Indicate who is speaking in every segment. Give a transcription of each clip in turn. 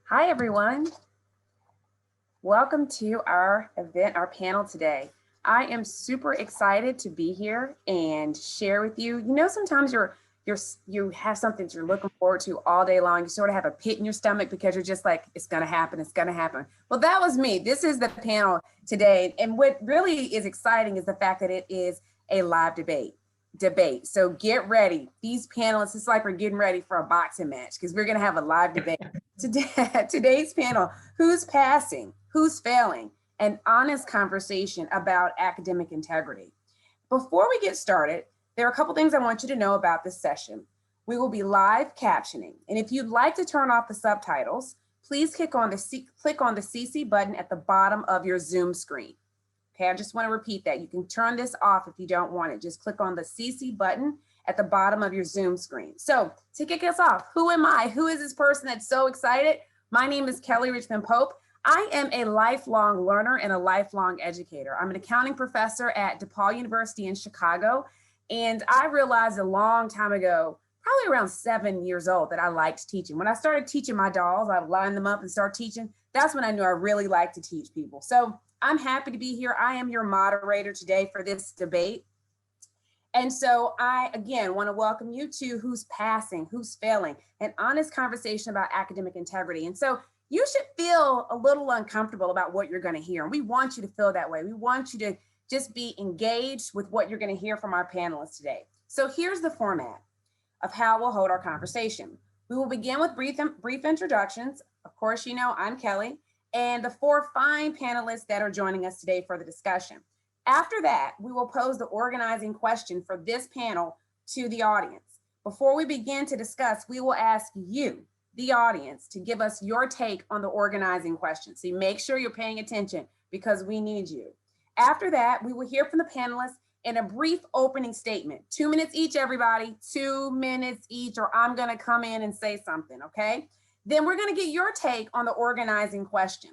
Speaker 1: Hi, everyone. Welcome to our event, our panel today. I am super excited to be here and share with you. You know, sometimes you have something that you're looking forward to all day long. You sort of have a pit in your stomach because you're just like, it's going to happen. It's going to happen. Well, that was me. This is the panel today. And what really is exciting is the fact that it is a live debate. So get ready. These panelists, it's like we're getting ready for a boxing match because we're going to have a live debate. Today's panel, who's passing, who's failing, an honest conversation about academic integrity. Before we get started, there are a couple things I want you to know about this session. We will be live captioning, and if you'd like to turn off the subtitles, please click on the CC button at the bottom of your Zoom screen. Okay, I just want to repeat that. You can turn this off if you don't want it. Just click on the CC button at the bottom of your Zoom screen. So to kick us off, who am I? Who is this person that's so excited? My name is Kelly Richmond Pope. I am a lifelong learner and a lifelong educator. I'm an accounting professor at DePaul University in Chicago. And I realized a long time ago, probably around 7 years old, that I liked teaching. When I started teaching my dolls, I would line them up and start teaching. That's when I knew I really liked to teach people. So I'm happy to be here. I am your moderator today for this debate. And so I, again, want to welcome you to Who's Passing, Who's Failing, an honest conversation about academic integrity. And so you should feel a little uncomfortable about what you're going to hear. And we want you to feel that way. We want you to just be engaged with what you're going to hear from our panelists today. So here's the format of how we'll hold our conversation. We will begin with brief introductions. Of course, you know, I'm Kelly, and the four fine panelists that are joining us today for the discussion. After that, we will pose the organizing question for this panel to the audience. Before we begin to discuss, we will ask you, the audience, to give us your take on the organizing question. So you make sure you're paying attention because we need you. After that, we will hear from the panelists in a brief opening statement. 2 minutes each, everybody, 2 minutes each, or I'm gonna come in and say something, okay? Then we're gonna get your take on the organizing question.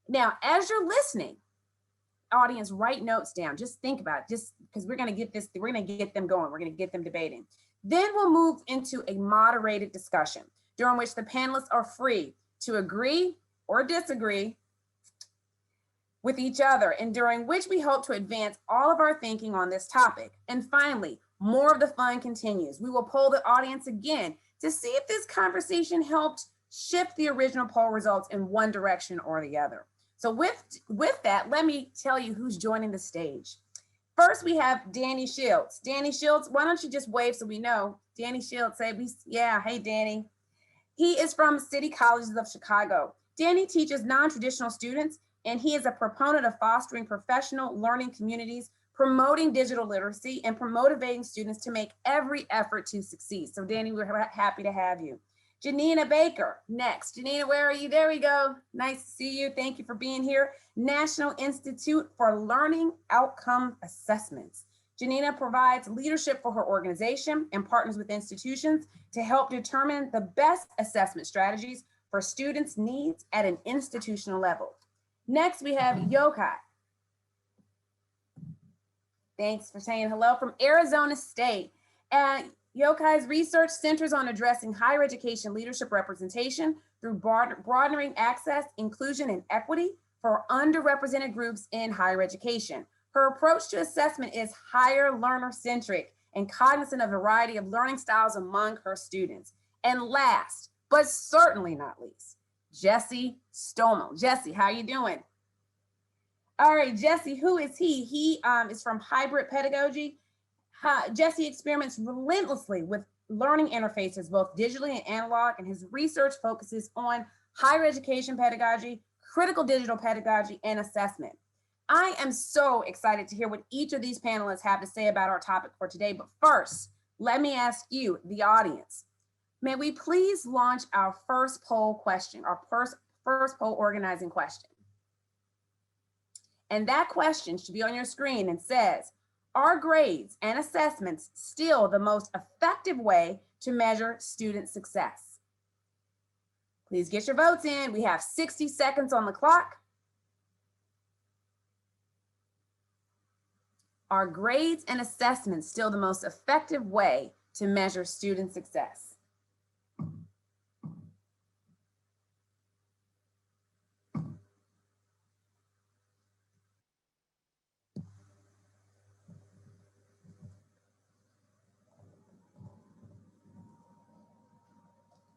Speaker 1: Now, as you're listening, audience, write notes down. Just think about it, just because we're going to get them going. We're going to get them debating. Then we'll move into a moderated discussion during which the panelists are free to agree or disagree with each other, and during which we hope to advance all of our thinking on this topic. And finally, more of the fun continues. We will poll the audience again to see if this conversation helped shift the original poll results in one direction or the other. So with that, let me tell you who's joining the stage. First, we have Danny Shields. Danny Shields, why don't you just wave so we know? Danny Shields, yeah, hey, Danny. He is from City Colleges of Chicago. Danny teaches non-traditional students, and he is a proponent of fostering professional learning communities, promoting digital literacy, and motivating students to make every effort to succeed. So Danny, we're happy to have you. Gianina Baker, next. Gianina, where are you? There we go. Nice to see you. Thank you for being here. National Institute for Learning Outcome Assessments. Gianina provides leadership for her organization and partners with institutions to help determine the best assessment strategies for students' needs at an institutional level. Next, we have Yeukai. Thanks for saying hello, from Arizona State. And Yeukai's research centers on addressing higher education leadership representation through broadening access, inclusion, and equity for underrepresented groups in higher education. Her approach to assessment is higher learner-centric and cognizant of a variety of learning styles among her students. And last, but certainly not least, Jesse Stommel. Jesse, how you doing? All right, Jesse, who is he? He is from Hybrid Pedagogy. Jesse experiments relentlessly with learning interfaces, both digitally and analog, and his research focuses on higher education pedagogy, critical digital pedagogy, and assessment. I am so excited to hear what each of these panelists have to say about our topic for today. But first, let me ask you, the audience, may we please launch our first poll question, our first poll organizing question. And that question should be on your screen and says, are grades and assessments still the most effective way to measure student success? Please get your votes in. We have 60 seconds on the clock. Are grades and assessments still the most effective way to measure student success?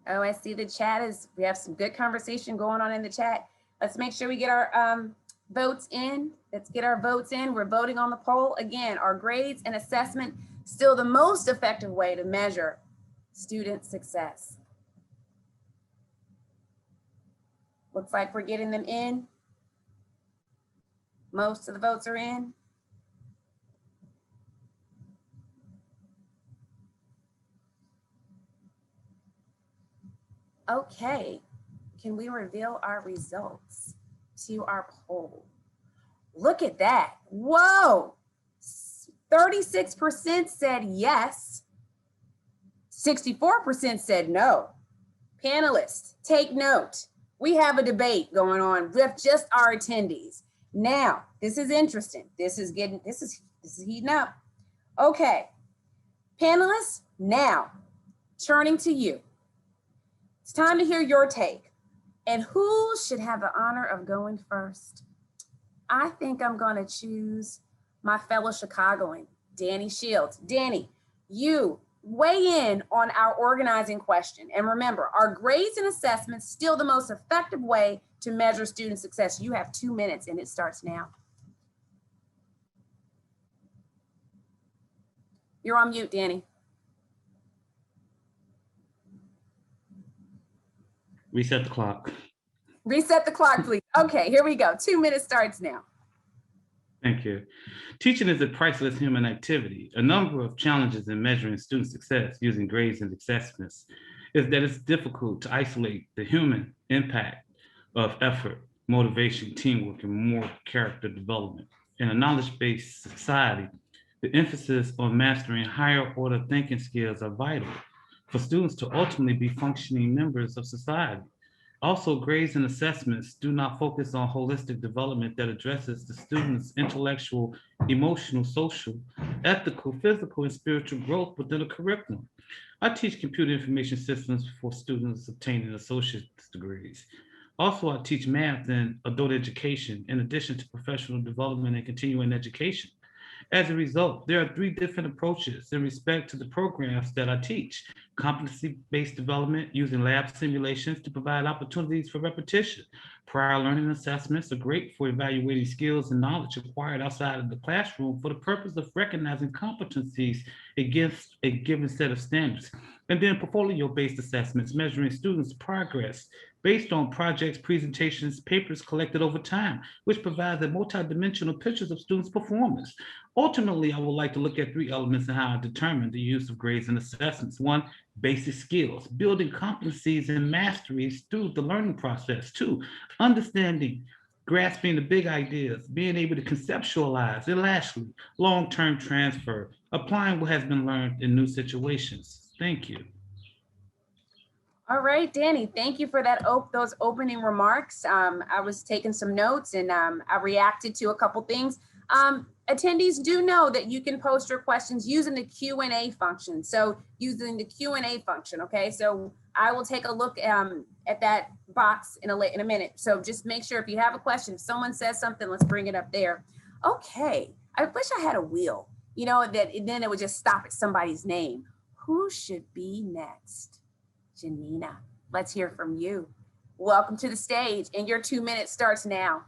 Speaker 1: Oh, I see the chat we have some good conversation going on in the chat. Let's make sure we get our votes in. Let's get our votes in. We're voting on the poll. Again, are grades and assessment still the most effective way to measure student success? Looks like we're getting them in. Most of the votes are in. Okay, can we reveal our results to our poll? Look at that. Whoa, 36% said yes, 64% said no. Panelists, take note. We have a debate going on with just our attendees. Now, this is interesting. This is heating up. Okay, panelists, now turning to you. It's time to hear your take. And who should have the honor of going first? I think I'm going to choose my fellow Chicagoan, Danny Shields. Danny, you weigh in on our organizing question. And remember, are grades and assessments still the most effective way to measure student success? You have 2 minutes and it starts now. You're on mute, Danny.
Speaker 2: Reset the clock.
Speaker 1: Reset the clock, please. Okay, here we go. 2 minutes starts now.
Speaker 2: Thank you. Teaching is a priceless human activity. A number of challenges in measuring student success using grades and assessments is that it's difficult to isolate the human impact of effort, motivation, teamwork, and moral character development. In a knowledge-based society, the emphasis on mastering higher order thinking skills are vital for students to ultimately be functioning members of society. Also, grades and assessments do not focus on holistic development that addresses the student's intellectual, emotional, social, ethical, physical, and spiritual growth within a curriculum. I teach computer information systems for students obtaining associate's degrees. Also, I teach math and adult education in addition to professional development and continuing education. As a result, there are 3 different approaches in respect to the programs that I teach. Competency-based development using lab simulations to provide opportunities for repetition. Prior learning assessments are great for evaluating skills and knowledge acquired outside of the classroom for the purpose of recognizing competencies against a given set of standards. And then portfolio-based assessments measuring students' progress based on projects, presentations, papers collected over time, which provides a multidimensional pictures of students' performance. Ultimately, I would like to look at 3 elements in how I determine the use of grades and assessments. 1, basic skills, building competencies and masteries through the learning process. 2, understanding, grasping the big ideas, being able to conceptualize. And lastly, long-term transfer, applying what has been learned in new situations. Thank you.
Speaker 1: All right, Danny, thank you for that those opening remarks. I was taking some notes and I reacted to a couple things. Attendees do know that you can post your questions using the Q&A function. So using the Q&A function, okay? So I will take a look at that box in a minute. So just make sure if you have a question, if someone says something, let's bring it up there. Okay, I wish I had a wheel, you know, then it would just stop at somebody's name. Who should be next? Gianina, let's hear from you. Welcome to the stage and your 2 minutes starts now.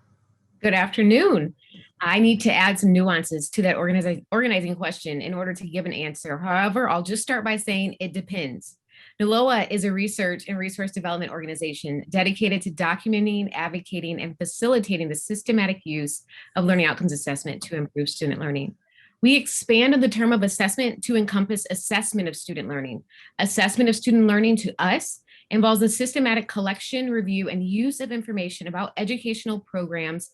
Speaker 3: Good afternoon. I need to add some nuances to that organizing question in order to give an answer. However, I'll just start by saying it depends. NALOA is a research and resource development organization dedicated to documenting, advocating, and facilitating the systematic use of learning outcomes assessment to improve student learning. We expanded the term of assessment to encompass assessment of student learning. Assessment of student learning to us involves the systematic collection, review, and use of information about educational programs,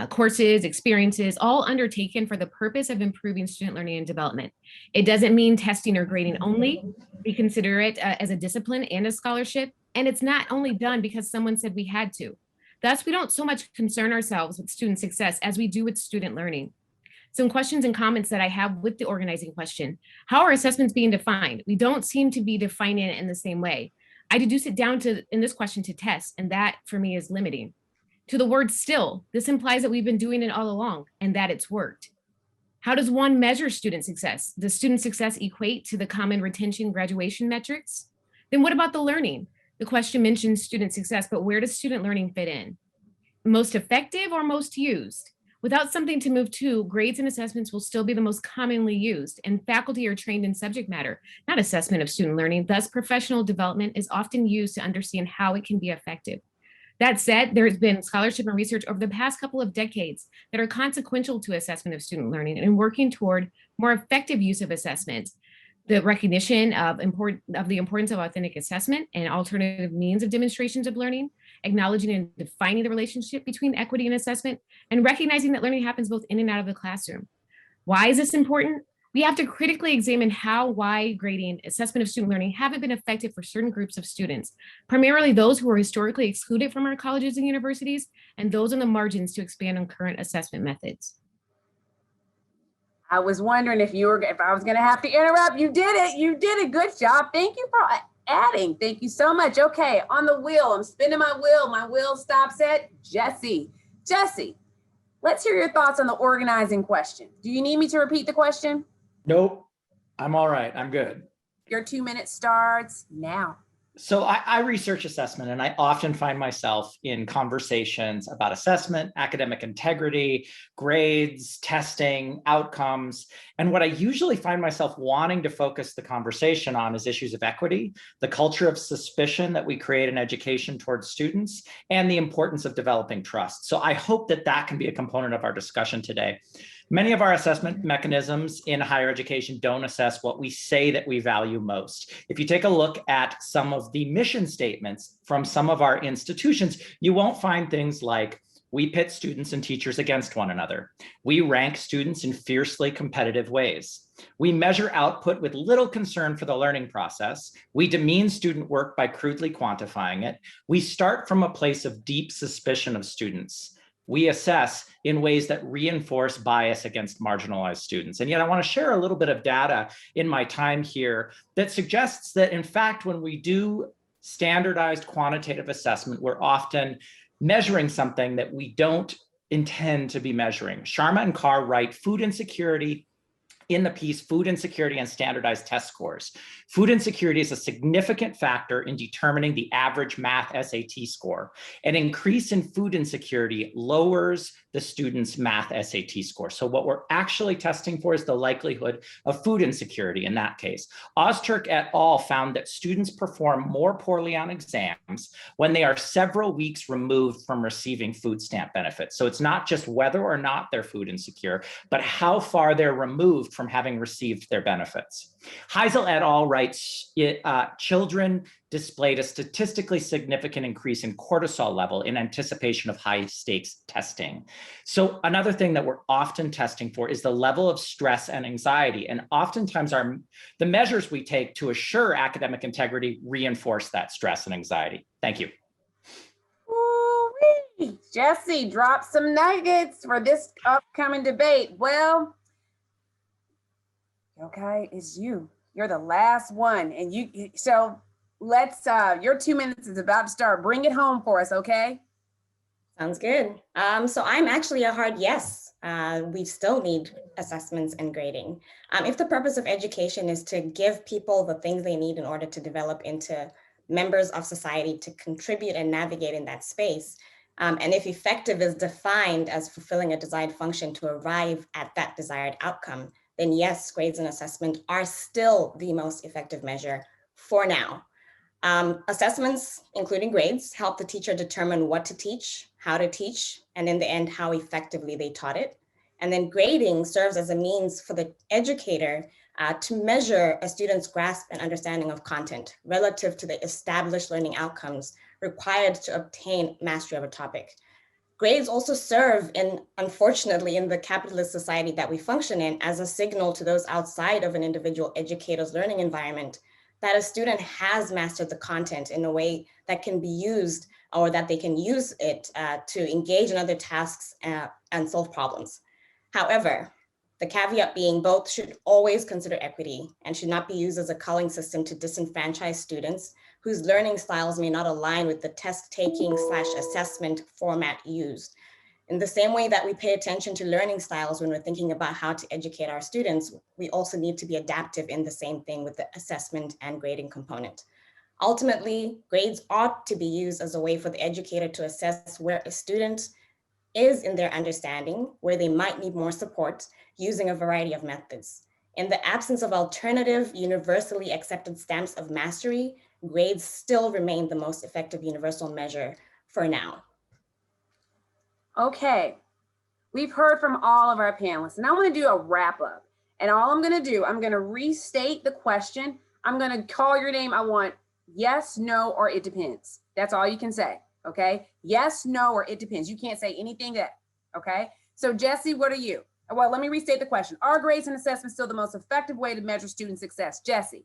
Speaker 3: courses, experiences, all undertaken for the purpose of improving student learning and development. It doesn't mean testing or grading only. We consider it as a discipline and a scholarship, and it's not only done because someone said we had to. Thus, we don't so much concern ourselves with student success as we do with student learning. Some questions and comments that I have with the organizing question. How are assessments being defined? We don't seem to be defining it in the same way. I deduce it down to, in this question, to test, and that for me is limiting. To the word still, this implies that we've been doing it all along and that it's worked. How does one measure student success? Does student success equate to the common retention graduation metrics? Then what about the learning? The question mentions student success, but where does student learning fit in? Most effective or most used? Without something to move to, grades and assessments will still be the most commonly used, and faculty are trained in subject matter, not assessment of student learning. Thus, professional development is often used to understand how it can be effective. That said, there has been scholarship and research over the past couple of decades that are consequential to assessment of student learning and working toward more effective use of assessment. The recognition of the importance of authentic assessment and alternative means of demonstrations of learning, acknowledging and defining the relationship between equity and assessment, and recognizing that learning happens both in and out of the classroom. Why is this important? We have to critically examine how, why grading, assessment of student learning haven't been effective for certain groups of students, primarily those who were historically excluded from our colleges and universities, and those on the margins to expand on current assessment methods.
Speaker 1: I was wondering if I was going to have to interrupt. You did it. You did a good job. Thank you for adding. Thank you so much. Okay, on the wheel, I'm spinning my wheel. My wheel stops at Jesse. Jesse, let's hear your thoughts on the organizing question. Do you need me to repeat the question?
Speaker 4: Nope, I'm all right. I'm good.
Speaker 1: Your 2 minutes starts now.
Speaker 4: So I research assessment, and I often find myself in conversations about assessment, academic integrity, grades, testing, outcomes. And what I usually find myself wanting to focus the conversation on is issues of equity, the culture of suspicion that we create in education towards students, and the importance of developing trust. So I hope that that can be a component of our discussion today. Many of our assessment mechanisms in higher education don't assess what we say that we value most. If you take a look at some of the mission statements from some of our institutions, you won't find things like, we pit students and teachers against one another. We rank students in fiercely competitive ways. We measure output with little concern for the learning process. We demean student work by crudely quantifying it. We start from a place of deep suspicion of students. We assess in ways that reinforce bias against marginalized students. And yet I want to share a little bit of data in my time here that suggests that, in fact, when we do standardized quantitative assessment, we're often measuring something that we don't intend to be measuring. Sharma and Carr write food insecurity in the piece, Food Insecurity and Standardized Test Scores. Food insecurity is a significant factor in determining the average math SAT score. An increase in food insecurity lowers the student's math SAT score. So what we're actually testing for is the likelihood of food insecurity in that case. Ozturk et al. Found that students perform more poorly on exams when they are several weeks removed from receiving food stamp benefits. So it's not just whether or not they're food insecure, but how far they're removed from having received their benefits. Heisel et al. Writes, children displayed a statistically significant increase in cortisol level in anticipation of high stakes testing. So another thing that we're often testing for is the level of stress and anxiety. And oftentimes the measures we take to assure academic integrity reinforce that stress and anxiety. Thank you.
Speaker 1: Ooh-wee. Jesse, drop some nuggets for this upcoming debate. Well, okay, it's you. You're the last one. And so let's, your 2 minutes is about to start. Bring it home for us, okay?
Speaker 5: Sounds good. So I'm actually a hard yes. We still need assessments and grading. If the purpose of education is to give people the things they need in order to develop into members of society to contribute and navigate in that space, and if effective is defined as fulfilling a desired function to arrive at that desired outcome, then yes, grades and assessment are still the most effective measure for now. Assessments, including grades, help the teacher determine what to teach, how to teach, and in the end, how effectively they taught it. And then grading serves as a means for the educator to measure a student's grasp and understanding of content relative to the established learning outcomes required to obtain mastery of a topic. Grades also serve, unfortunately, in the capitalist society that we function in, as a signal to those outside of an individual educator's learning environment that a student has mastered the content in a way that can be used, or that they can use it to engage in other tasks and solve problems. However, the caveat being both should always consider equity and should not be used as a culling system to disenfranchise students whose learning styles may not align with the test-taking/assessment format used. In the same way that we pay attention to learning styles when we're thinking about how to educate our students, we also need to be adaptive in the same thing with the assessment and grading component. Ultimately, grades ought to be used as a way for the educator to assess where a student is in their understanding, where they might need more support, using a variety of methods. In the absence of alternative, universally accepted stamps of mastery, grades still remain the most effective universal measure for now.
Speaker 1: Okay, we've heard from all of our panelists, and I want to do a wrap up. And all I'm going to do, I'm going to restate the question. I'm going to call your name. I want yes, no, or it depends. That's all you can say. Okay. Yes, no, or it depends. You can't say anything that, okay. So Jesse, what are you? Well, let me restate the question. Are grades and assessments still the most effective way to measure student success? Jesse,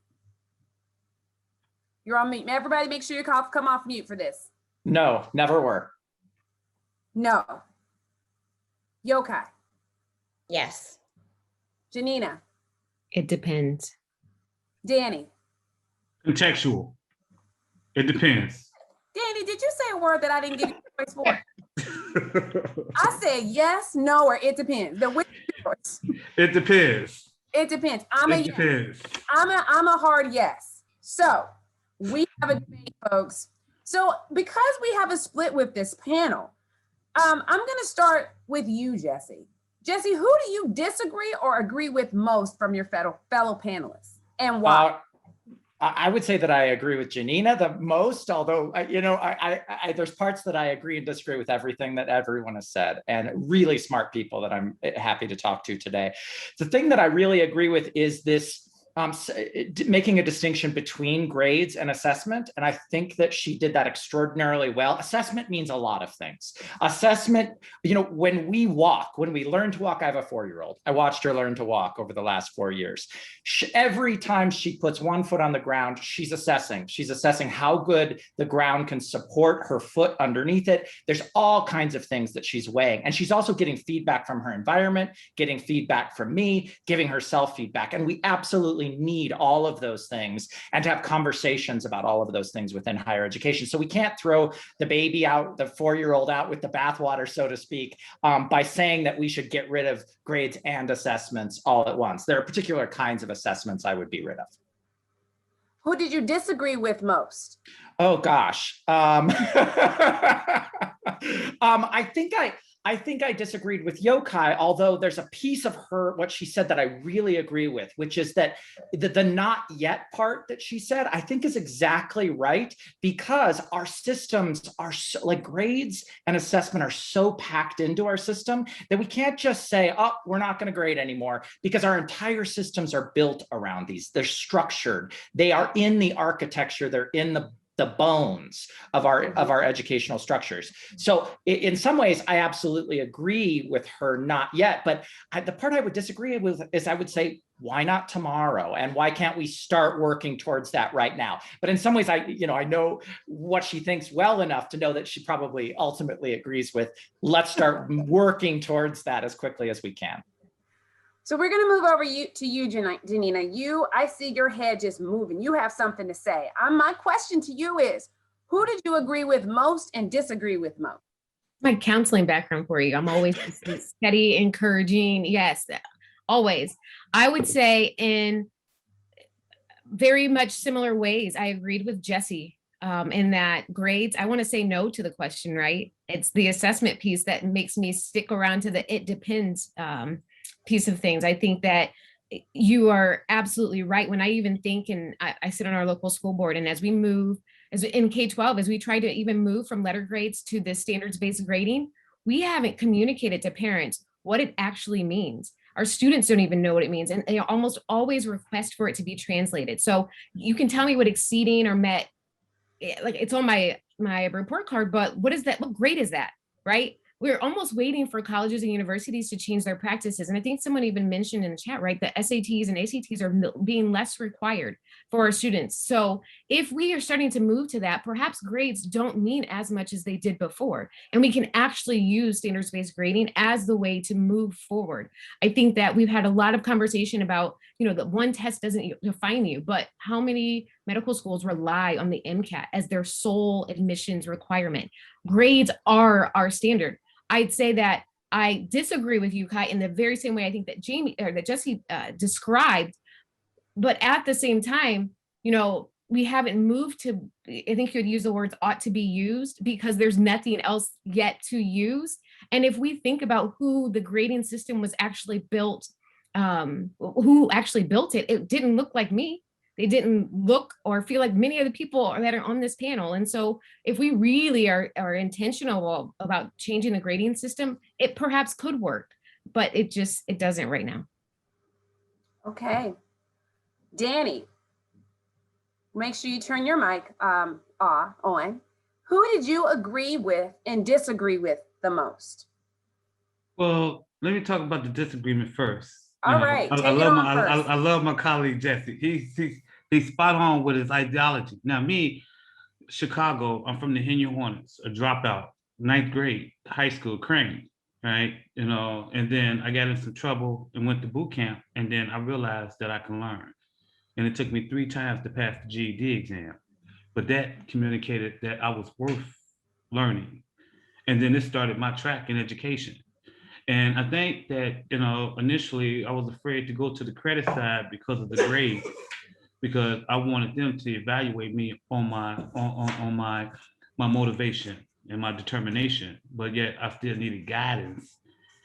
Speaker 1: you're on mute. Everybody make sure you come off mute for this.
Speaker 4: No, never were.
Speaker 1: No. Yeukai.
Speaker 5: Yes.
Speaker 1: Janina.
Speaker 3: It depends.
Speaker 1: Danny.
Speaker 2: Contextual. It depends.
Speaker 1: Danny, did you say a word that I didn't give you a choice for? I said yes, no, or it depends. The which choice?
Speaker 2: It depends.
Speaker 1: It depends.
Speaker 2: It depends.
Speaker 1: I'm a hard yes. So we have a debate, folks. So because we have a split with this panel, I'm going to start with you, Jesse. Jesse, who do you disagree or agree with most from your fellow panelists, and why?
Speaker 4: I would say that I agree with Gianina the most, although, there's parts that I agree and disagree with everything that everyone has said, and really smart people that I'm happy to talk to today. The thing that I really agree with is this making a distinction between grades and assessment. And I think that she did that extraordinarily well. Assessment means a lot of things. Assessment, when we learn to walk, I have a 4-year-old. I watched her learn to walk over the last 4 years. Every time she puts one foot on the ground, she's assessing. She's assessing how good the ground can support her foot underneath it. There's all kinds of things that she's weighing. And she's also getting feedback from her environment, getting feedback from me, giving herself feedback. And we absolutely need all of those things and to have conversations about all of those things within higher education. So we can't throw the baby out, the 4-year-old out with the bathwater, so to speak, by saying that we should get rid of grades and assessments all at once. There are particular kinds of assessments I would be rid of.
Speaker 1: Who did you disagree with most?
Speaker 4: Oh gosh. I think I disagreed with Yeukai, although there's a piece of what she said that I really agree with, which is that the not yet part that she said, I think is exactly right, because our systems are so, like grades and assessment are so packed into our system that we can't just say, oh, we're not going to grade anymore, because our entire systems are built around these. They're structured. They are in the architecture. They're in the bones of our educational structures. So in some ways, I absolutely agree with her not yet, but the part I would disagree with is I would say, why not tomorrow? And why can't we start working towards that right now? But in some ways, I know what she thinks well enough to know that she probably ultimately agrees with, let's start working towards that as quickly as we can.
Speaker 1: So we're going to move over to you, Janina. I see your head just moving. You have something to say. My question to you is, who did you agree with most and disagree with most?
Speaker 3: My counseling background for you. I'm always steady, encouraging. Yes, always. I would say in very much similar ways, I agreed with Jesse in that grades, I want to say no to the question, right? It's the assessment piece that makes me stick around to the it depends piece of things. I think that you are absolutely right. When I even think, and I sit on our local school board, and as we move, as in K-12, as we try to even move from letter grades to the standards-based grading, we haven't communicated to parents what it actually means. Our students don't even know what it means, and they almost always request for it to be translated. So you can tell me what exceeding or met, like it's on my report card, but what is that? What grade is that, right? We're almost waiting for colleges and universities to change their practices. And I think someone even mentioned in the chat, right, that SATs and ACTs are being less required for our students. So if we are starting to move to that, perhaps grades don't mean as much as they did before. And we can actually use standards-based grading as the way to move forward. I think that we've had a lot of conversation about, that one test doesn't define you, but how many medical schools rely on the MCAT as their sole admissions requirement? Grades are our standard. I'd say that I disagree with Yeukai in the very same way I think that Jesse described, but at the same time, we haven't moved to, I think you would use the words ought to be used, because there's nothing else yet to use. And if we think about who the grading system was actually built, who actually built it, it didn't look like me. They didn't look or feel like many of the people that are on this panel. And so if we really are intentional about changing the grading system, it perhaps could work, but it doesn't right now.
Speaker 1: Okay. Danny, make sure you turn your mic on. Who did you agree with and disagree with the most?
Speaker 2: Well, let me talk about the disagreement first.
Speaker 1: All right, take it on first.
Speaker 2: I love my colleague Jesse. He's spot on with his ideology. Now, me, Chicago, I'm from the Henya Hornets, a dropout, 9th grade, high school, Crane, right? And then I got in some trouble and went to boot camp, and then I realized that I can learn. And it took me 3 times to pass the GED exam, but that communicated that I was worth learning. And then it started my track in education. And I think that, initially I was afraid to go to the credit side because of the grades, because I wanted them to evaluate me on my motivation and my determination. But yet I still needed guidance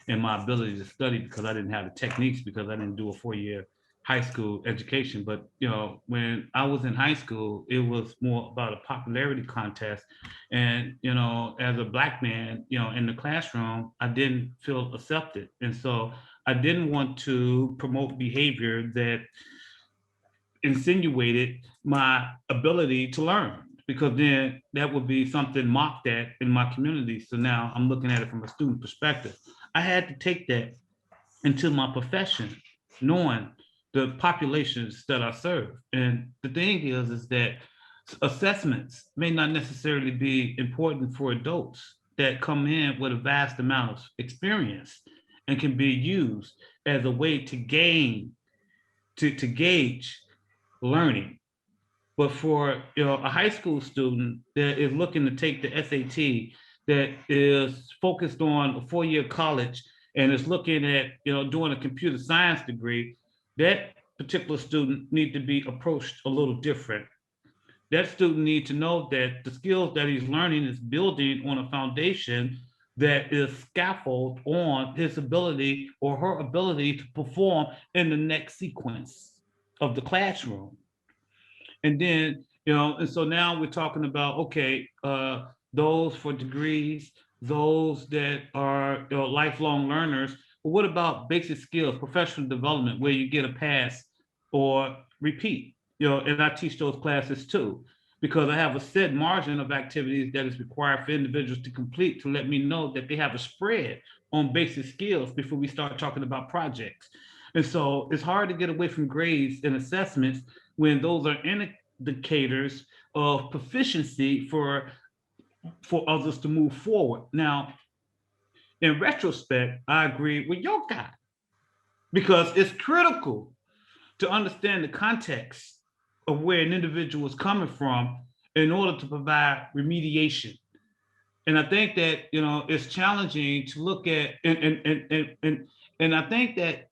Speaker 2: in my ability to study, because I didn't have the techniques, because I didn't do a 4-year high school education. But when I was in high school, it was more about a popularity contest. And as a Black man, in the classroom, I didn't feel accepted. And so I didn't want to promote behavior that insinuated my ability to learn, because then that would be something mocked at in my community. So now I'm looking at it from a student perspective. I had to take that into my profession, knowing the populations that I serve. And the thing is that assessments may not necessarily be important for adults that come in with a vast amount of experience and can be used as a way to gauge learning. But for a high school student that is looking to take the SAT, that is focused on a 4-year college and is looking at doing a computer science degree, that particular student needs to be approached a little different. That student needs to know that the skills that he's learning is building on a foundation that is scaffold on his ability or her ability to perform in the next sequence of the classroom. And then, and so now we're talking about, okay, those for degrees, those that are lifelong learners. But what about basic skills, professional development, where you get a pass or repeat? And I teach those classes too, because I have a set margin of activities that is required for individuals to complete to let me know that they have a spread on basic skills before we start talking about projects. And so it's hard to get away from grades and assessments when those are indicators of proficiency for others to move forward. Now, in retrospect, I agree with Yeukai, because it's critical to understand the context of where an individual is coming from in order to provide remediation. And I think that it's challenging to look at, and I think that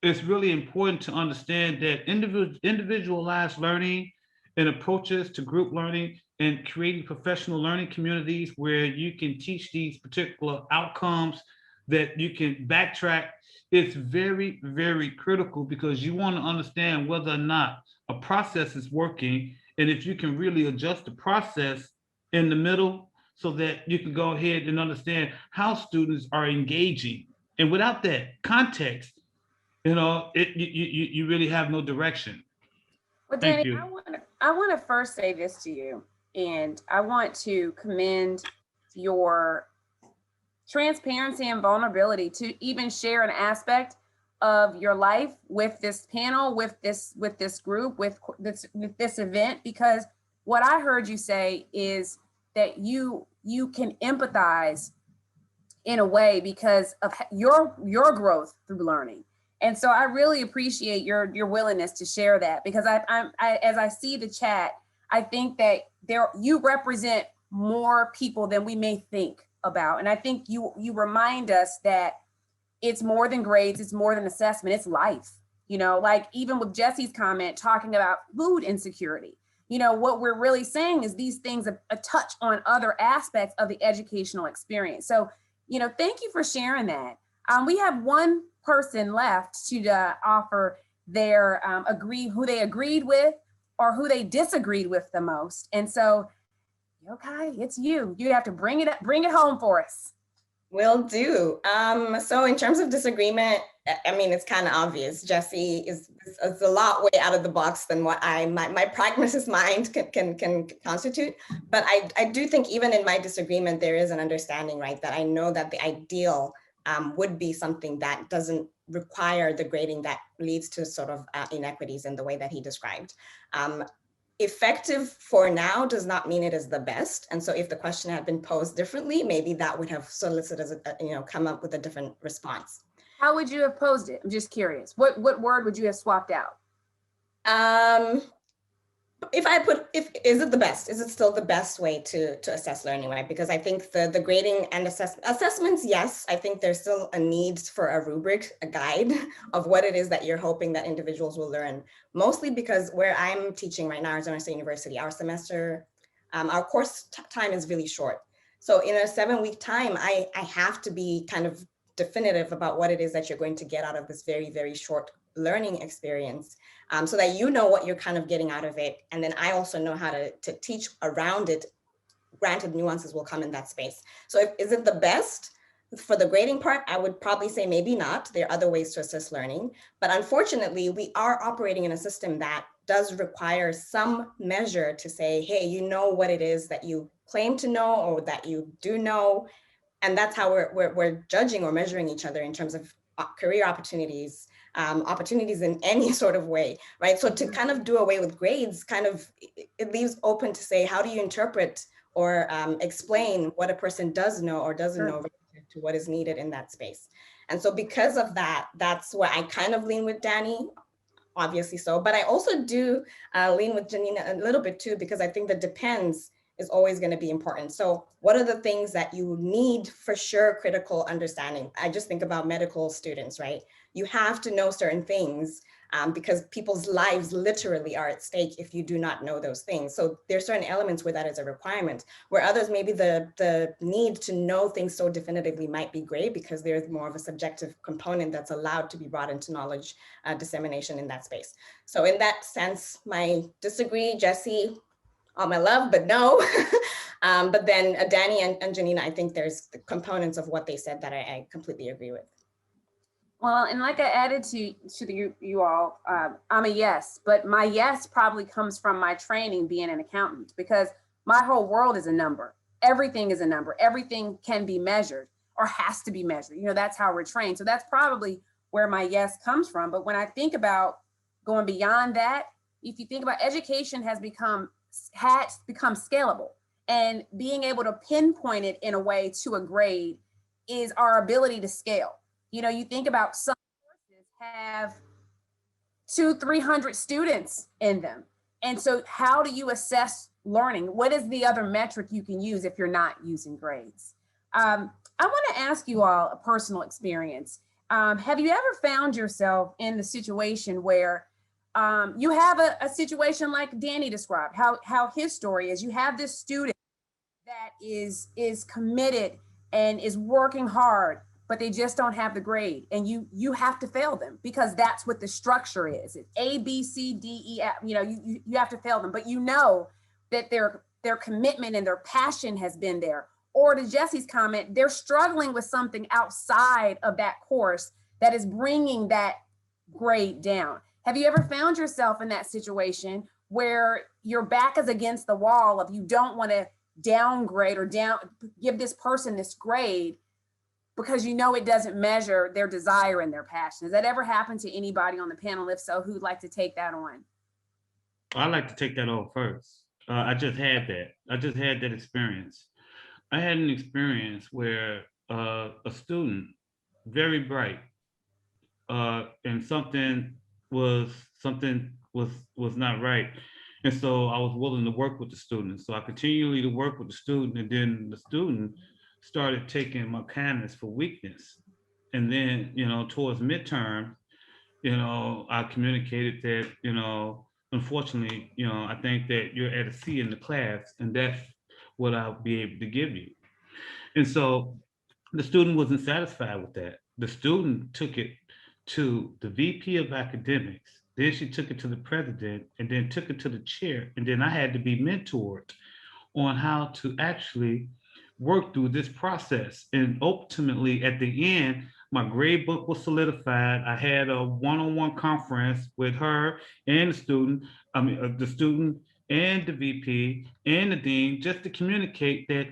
Speaker 2: it's really important to understand that individualized learning and approaches to group learning and creating professional learning communities where you can teach these particular outcomes that you can backtrack. It's very, very critical, because you want to understand whether or not a process is working, and if you can really adjust the process in the middle so that you can go ahead and understand how students are engaging. And without that context, you really have no direction.
Speaker 1: Well, Danny, I want to first say this to you, and I want to commend your transparency and vulnerability to even share an aspect of your life with this panel, with this group, with this event, because what I heard you say is that you can empathize in a way because of your growth through learning. And so I really appreciate your willingness to share that, because I as I see the chat, I think that you represent more people than we may think about. And I think you remind us that it's more than grades, it's more than assessment, it's life. Like even with Jesse's comment talking about food insecurity, you know, what we're really saying is these things touch on other aspects of the educational experience. So, you know, thank you for sharing that. We have one person left to offer their who they agreed with or who they disagreed with the most. And so, Yeukai, it's you. You have to bring it home for us.
Speaker 5: Will do. So in terms of disagreement, I mean, it's kind of obvious. Jesse is a lot way out of the box than what my pragmatist mind can constitute. But I do think even in my disagreement, there is an understanding, right? That I know that the ideal would be something that doesn't require the grading that leads to sort of inequities in the way that he described. Effective for now does not mean it is the best. And so if the question had been posed differently, maybe that would have solicited, come up with a different response.
Speaker 1: How would you have posed it? I'm just curious. What word would you have swapped out?
Speaker 5: If is it the best? Is it still the best way to assess learning, right? Because I think the grading and assessments, yes, I think there's still a need for a rubric, a guide of what it is that you're hoping that individuals will learn. Mostly because where I'm teaching right now, Arizona State University, our semester, our course time is really short. So in a 7-week time, I have to be kind of definitive about what it is that you're going to get out of this very, very short learning experience, so that you know what you're kind of getting out of it. And then I also know how to teach around it. Granted, nuances will come in that space. So is it the best? For the grading part, I would probably say maybe not. There are other ways to assess learning. But unfortunately, we are operating in a system that does require some measure to say, hey, you know what it is that you claim to know or that you do know. And that's how we're judging or measuring each other in terms of career opportunities, opportunities in any sort of way, right? So to kind of do away with grades, it leaves open to say, how do you interpret or explain what a person does know or doesn't know relative to what is needed in that space? And so because of that, that's where I kind of lean with Danny, obviously so, but I also do lean with Janina a little bit too, because I think the depends is always going to be important. So what are the things that you need for sure critical understanding? I just think about medical students, right? You have to know certain things because people's lives literally are at stake if you do not know those things. So there's certain elements where that is a requirement, where others maybe the need to know things so definitively might be great because there's more of a subjective component that's allowed to be brought into knowledge dissemination in that space. So in that sense, my disagree, Jesse, all my love, but no. But then Danny and Janina, I think there's the components of what they said that I completely agree with.
Speaker 1: Well, and like I added to you all, I'm a yes, but my yes probably comes from my training being an accountant, because my whole world is a number. Everything is a number. Everything can be measured or has to be measured. You know, that's how we're trained. So that's probably where my yes comes from. But when I think about going beyond that, if you think about education has become scalable, and being able to pinpoint it in a way to a grade is our ability to scale. You know, you think about some courses have 200-300 students in them. And so how do you assess learning? What is the other metric you can use if you're not using grades? I want to ask you all a personal experience. Have you ever found yourself in the situation where you have a situation like Danny described, how his story is? You have this student that is committed and is working hard, but they just don't have the grade, and you have to fail them because that's what the structure is. It's A, B, C, D, E, F. You know, you have to fail them, but you know that their commitment and their passion has been there. Or to Jesse's comment, they're struggling with something outside of that course that is bringing that grade down. Have you ever found yourself in that situation where your back is against the wall of you don't want to downgrade or give this person this grade because you know it doesn't measure their desire and their passion? Has that ever happened to anybody on the panel? If so, who'd like to take that on?
Speaker 2: I'd like to take that on first. I just had that experience. I had an experience where a student, very bright, and something was not right. And so I was willing to work with the student. So I continually to work with the student, and then the student started taking my kindness for weakness. And then, you know, towards midterm, you know, I communicated that, you know, unfortunately, I think that you're at a C in the class, and that's what I'll be able to give you. And so the student wasn't satisfied with that. The student took it to the VP of academics. Then she took it to the president, and then took it to the chair. And then I had to be mentored on how to actually work through this process. And ultimately, at the end, my grade book was solidified. I had a one-on-one conference with her and the student and the VP and the dean, just to communicate that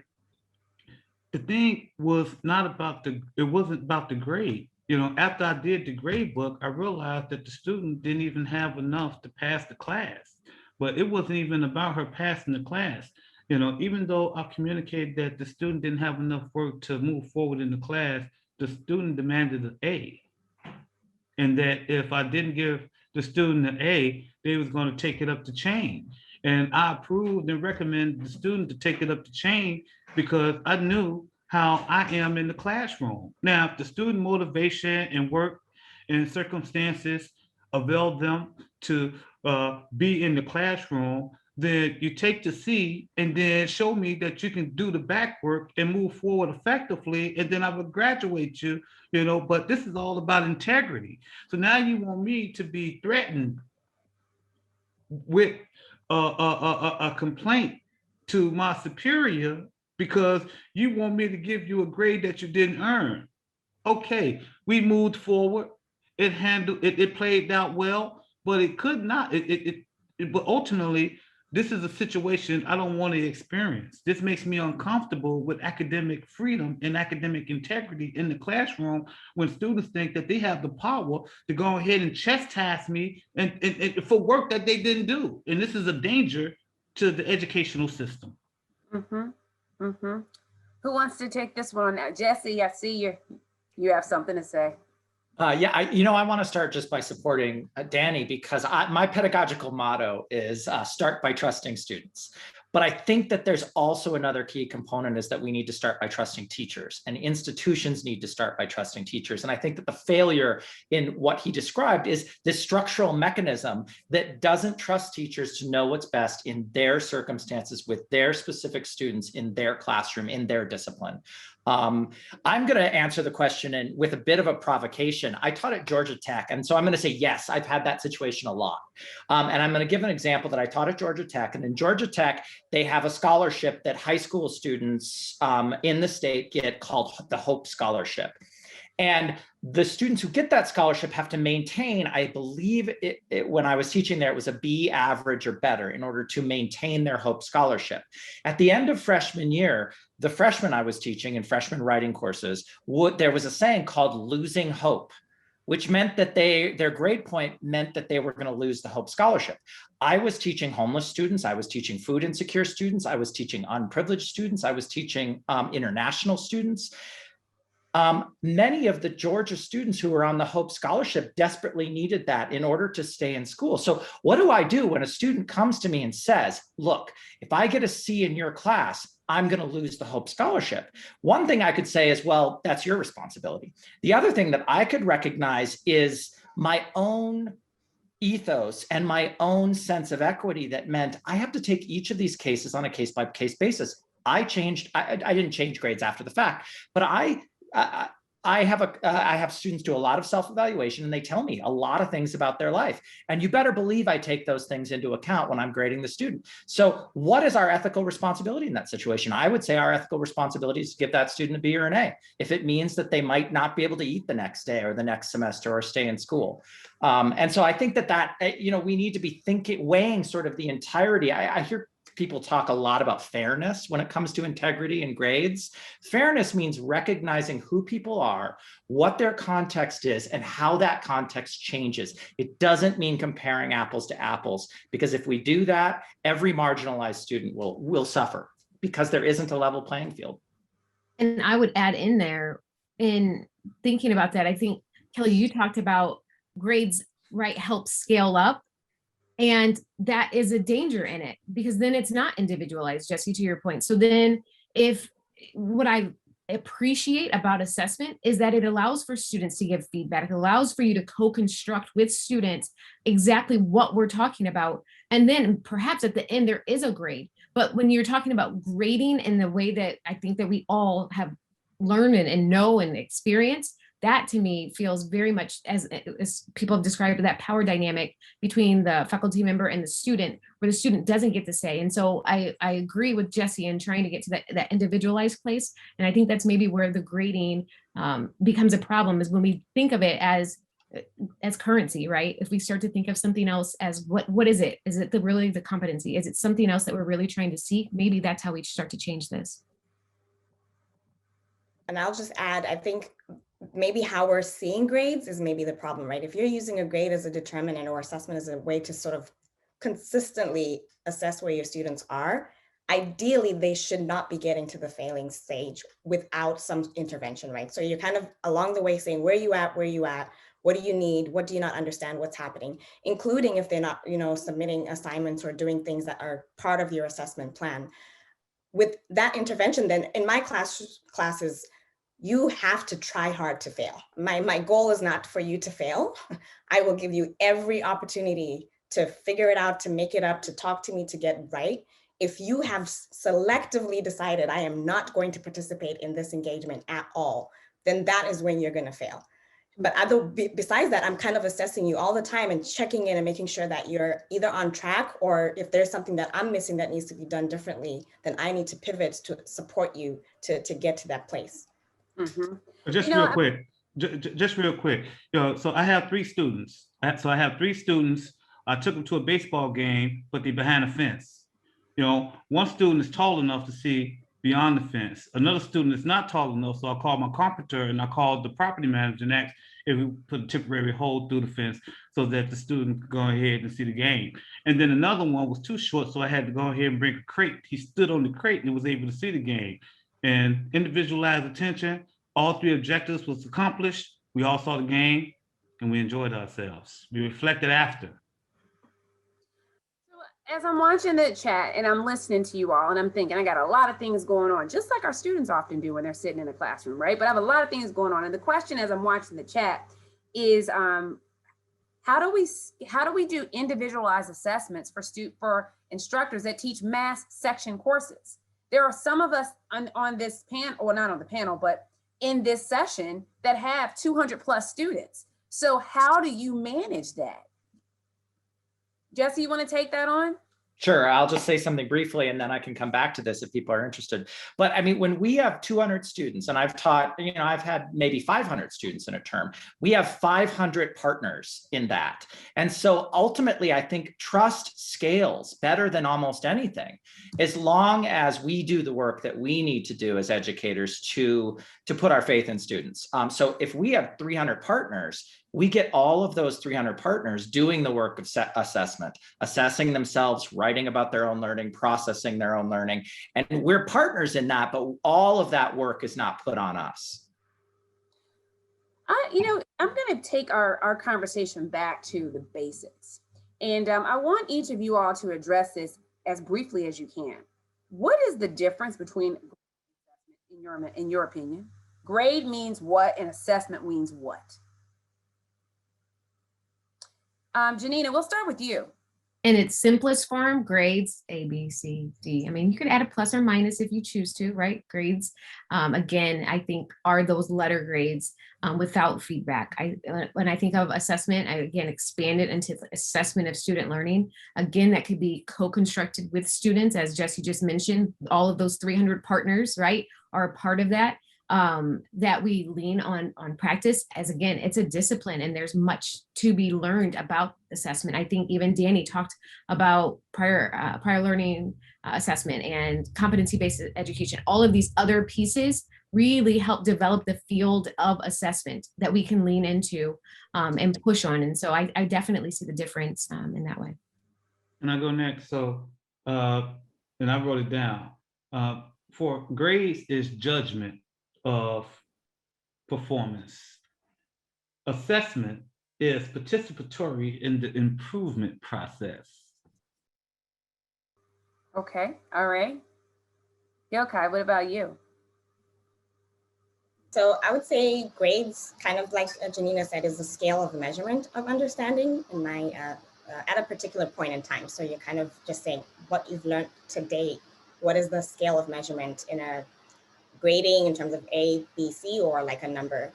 Speaker 2: the thing was not about it wasn't about the grade. After I did the grade book, I realized that the student didn't even have enough to pass the class. But it wasn't even about her passing the class. Even though I communicated that the student didn't have enough work to move forward in the class, the student demanded an A. And that if I didn't give the student an A, they was going to take it up the chain. And I approved and recommended the student to take it up the chain because I knew how I am in the classroom. Now, if the student motivation and work and circumstances avail them to be in the classroom, then you take the C and then show me that you can do the back work and move forward effectively, and then I will graduate you, but this is all about integrity. So now you want me to be threatened with a complaint to my superior because you want me to give you a grade that you didn't earn. Okay, we moved forward. It played out well, but it could not. But ultimately, this is a situation I don't want to experience. This makes me uncomfortable with academic freedom and academic integrity in the classroom when students think that they have the power to go ahead and chastise me and for work that they didn't do. And this is a danger to the educational system.
Speaker 1: Who wants to take this one on now? Jesse, I see you have something to say.
Speaker 4: I want to start just by supporting Danny because my pedagogical motto is start by trusting students. But I think that there's also another key component is that we need to start by trusting teachers, and institutions need to start by trusting teachers. And I think that the failure in what he described is this structural mechanism that doesn't trust teachers to know what's best in their circumstances with their specific students in their classroom, in their discipline. I'm going to answer the question and with a bit of a provocation. I taught at Georgia Tech, and so I'm going to say yes, I've had that situation a lot. And I'm going to give an example that I taught at Georgia Tech. And in Georgia Tech, they have a scholarship that high school students in the state get called the Hope Scholarship. And the students who get that scholarship have to maintain, I believe when I was teaching there, it was a B average or better in order to maintain their Hope Scholarship. At the end of freshman year, the freshmen I was teaching in freshman writing courses, there was a saying called losing hope, which meant that their grade point meant that they were going to lose the Hope Scholarship. I was teaching homeless students. I was teaching food insecure students. I was teaching unprivileged students. I was teaching international students. Many of the Georgia students who were on the Hope Scholarship desperately needed that in order to stay in school. So what do I do when a student comes to me and says, look, if I get a C in your class, I'm going to lose the Hope Scholarship? One thing I could say is, well, that's your responsibility. The other thing that I could recognize is my own ethos and my own sense of equity that meant I have to take each of these cases on a case-by-case basis. I didn't change grades after the fact, but I have students do a lot of self-evaluation, and they tell me a lot of things about their life. And you better believe I take those things into account when I'm grading the student. So what is our ethical responsibility in that situation? I would say our ethical responsibility is to give that student a B or an A, if it means that they might not be able to eat the next day or the next semester or stay in school. And so I think that we need to be weighing sort of the entirety. I hear people talk a lot about fairness when it comes to integrity and grades. Fairness means recognizing who people are, what their context is, and how that context changes. It doesn't mean comparing apples to apples, because if we do that, every marginalized student will suffer because there isn't a level playing field.
Speaker 3: And I would add in there, in thinking about that, I think, Kelly, you talked about grades, right, help scale up. And that is a danger in it, because then it's not individualized, Jesse, to your point. So then if what I appreciate about assessment is that it allows for students to give feedback. It allows for you to co-construct with students exactly what we're talking about. And then perhaps at the end, there is a grade. But when you're talking about grading in the way that I think that we all have learned and know and experience, that to me feels very much as people have described that power dynamic between the faculty member and the student, where the student doesn't get to say. And so I agree with Jesse in trying to get to that individualized place. And I think that's maybe where the grading becomes a problem, is when we think of it as currency, right? If we start to think of something else as what is it? Is it really the competency? Is it something else that we're really trying to seek? Maybe that's how we start to change this.
Speaker 5: And I'll just add, I think maybe how we're seeing grades is maybe the problem, right? If you're using a grade as a determinant or assessment as a way to sort of consistently assess where your students are, ideally they should not be getting to the failing stage without some intervention, right? So you're kind of along the way saying, where you at, what do you need, what do you not understand, what's happening, including if they're not, submitting assignments or doing things that are part of your assessment plan. With that intervention, then in my classes, you have to try hard to fail. My goal is not for you to fail. I will give you every opportunity to figure it out, to make it up, to talk to me, to get right. If you have selectively decided I am not going to participate in this engagement at all, then that is when you're going to fail. But besides that, I'm kind of assessing you all the time and checking in and making sure that you're either on track, or if there's something that I'm missing that needs to be done differently, then I need to pivot to support you to get to that place.
Speaker 2: Mm-hmm. Just real quick. So I have 3 students. I took them to a baseball game, but they're behind a fence. One student is tall enough to see beyond the fence. Another student is not tall enough, so I called my carpenter and I called the property manager and asked if we put a temporary hole through the fence so that the student could go ahead and see the game. And then another one was too short, so I had to go ahead and bring a crate. He stood on the crate and was able to see the game. And individualized attention, all 3 objectives was accomplished. We all saw the game and we enjoyed ourselves. We reflected after.
Speaker 1: As I'm watching the chat and I'm listening to you all and I'm thinking, I got a lot of things going on, just like our students often do when they're sitting in the classroom, right? But I have a lot of things going on. And the question as I'm watching the chat is, how do we do individualized assessments for instructors that teach math section courses? There are some of us on this panel, or not on the panel, but in this session that have 200 plus students. So how do you manage that? Jesse, you want to take that on?
Speaker 4: Sure, I'll just say something briefly and then I can come back to this if people are interested. But I mean, when we have 200 students, and I've taught, I've had maybe 500 students in a term, we have 500 partners in that. And so ultimately, I think trust scales better than almost anything, as long as we do the work that we need to do as educators to put our faith in students. So if we have 300 partners, we get all of those 300 partners doing the work of assessment, assessing themselves, writing about their own learning, processing their own learning. And we're partners in that, but all of that work is not put on us.
Speaker 1: I'm going to take our conversation back to the basics. And I want each of you all to address this as briefly as you can. What is the difference between, in your opinion? Grade means what and assessment means what? Janina, we'll start with you.
Speaker 3: In its simplest form, grades, A, B, C, D. I mean, you could add a plus or minus if you choose to, right? Grades, again, I think are those letter grades without feedback. When I think of assessment, I again expand it into assessment of student learning. Again, that could be co-constructed with students, as Jesse just mentioned. All of those 300 partners, right, are a part of that. That we lean on practice, as again, it's a discipline and there's much to be learned about assessment. I think even Danny talked about prior learning assessment and competency-based education. All of these other pieces really help develop the field of assessment that we can lean into and push on. And so I definitely see the difference in that way.
Speaker 2: And I go next. So, and I wrote it down. For grades is judgment of performance. Assessment is participatory in the improvement process.
Speaker 1: Okay, all right. Yeukai, what about you?
Speaker 5: So I would say grades, kind of like Janina said, is a scale of measurement of understanding in my at a particular point in time. So you're kind of just saying what you've learned to date. What is the scale of measurement in a grading in terms of A, B, C, or like a number?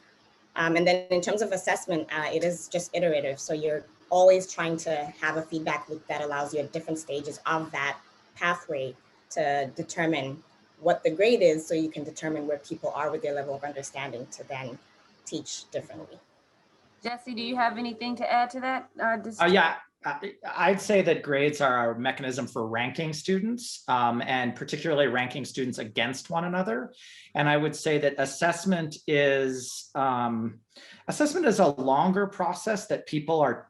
Speaker 5: And then in terms of assessment, it is just iterative. So you're always trying to have a feedback loop that allows you at different stages of that pathway to determine what the grade is, so you can determine where people are with their level of understanding to then teach differently.
Speaker 1: Jesse, do you have anything to add to that?
Speaker 4: Yeah, I'd say that grades are a mechanism for ranking students, and particularly ranking students against one another. And I would say that assessment is a longer process that people are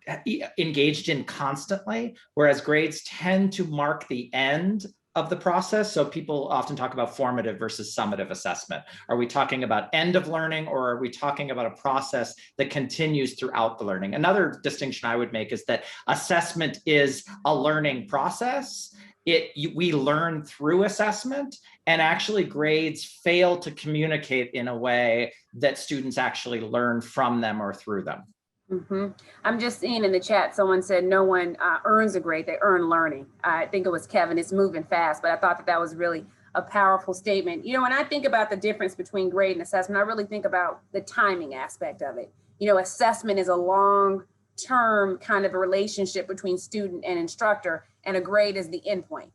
Speaker 4: engaged in constantly, whereas grades tend to mark the end of the process. So people often talk about formative versus summative assessment. Are we talking about end of learning, or are we talking about a process that continues throughout the learning? Another distinction I would make is that assessment is a learning process. We learn through assessment, and actually grades fail to communicate in a way that students actually learn from them or through them.
Speaker 1: Mm-hmm. I'm just seeing in the chat, someone said no one earns a grade, they earn learning. I think it was Kevin. It's moving fast, but I thought that was really a powerful statement. You know, when I think about the difference between grade and assessment, I really think about the timing aspect of it. You know, assessment is a long-term kind of a relationship between student and instructor, and a grade is the endpoint.